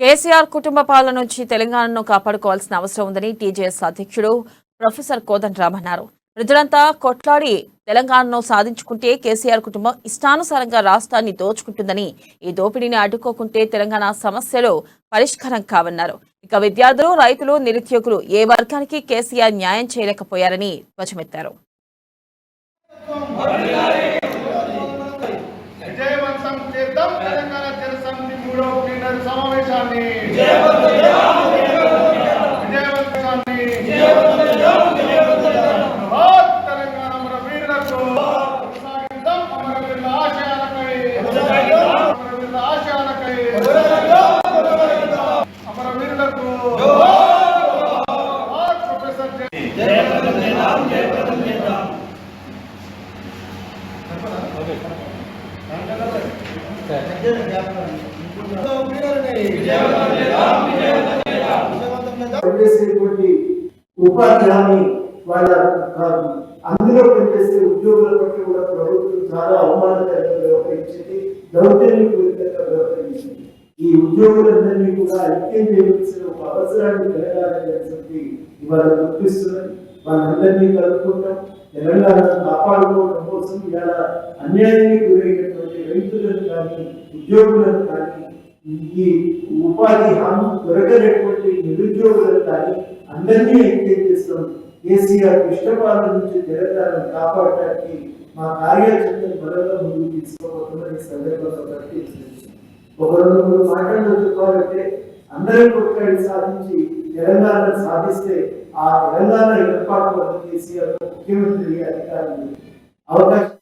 కేసీఆర్ కుటుంబ పాలన నుంచి తెలంగాణను కాపాడుకోవాల్సిన అవసరం ఉందని టీజేఎస్ అధ్యక్షుడు ప్రొఫెసర్ కోదండరాం అన్నారు. ప్రజలంతా కొట్లాడి తెలంగాణను సాధించుకుంటే కేసీఆర్ కుటుంబం ఇష్టానుసారంగా రాష్ట్రాన్ని దోచుకుంటుందని, ఈ దోపిడీని అడ్డుకోకుంటే తెలంగాణ సమస్యలు పరిష్కారం కావన్నారు. ఇక విద్యార్థులు, రైతులు, నిరుద్యోగులు ఏ వర్గానికి కేసీఆర్ న్యాయం చేయలేకపోయారని ధ్వజమెత్తారు. ఉపాధి హామీ వాళ్ళ అందులో పనిచేసే ఉద్యోగుల పట్ల కూడా ప్రభుత్వం చాలా అవమానకరంగా వ్యవహరించింది, దౌర్జన్యపూరితంగా వ్యవహరించింది. ఈ ఉద్యోగులందరినీ కూడా ఐక్యం చేయవలసిన ఒక అవసరాన్ని తెలంగాణ ఇవాళ గుర్తిస్తున్నది. వాళ్ళందరినీ కలుపుకుంటాం, తెలంగాణను కాపాడుకోవడం కోసం ఇవాళ అన్యాయానికి గురైనటువంటి రైతులను కానీ, ఉద్యోగులను కానీ, ఈ ఉపాధి హామీ దొరకనటువంటి నిరుద్యోగులను కానీ అందరినీ ఎంకరేజ్ చేస్తాం. కేసీఆర్ ఇష్టపాలన నుంచి తెలంగాణను కాపాడటానికి మా కార్యాచరణ బలంగా ముందుకు తీసుకోబోతున్న ఈ సందర్భంగా ప్రకటించింది. ఒక 2-3 మాటల్లో చెప్పాలంటే, అందరం కొట్లాడి సాధించి తెలంగాణను సాధిస్తే ఆ తెలంగాణ ఏర్పాటు కేసీఆర్ ముఖ్యమంత్రి అధికారులు అవకాశం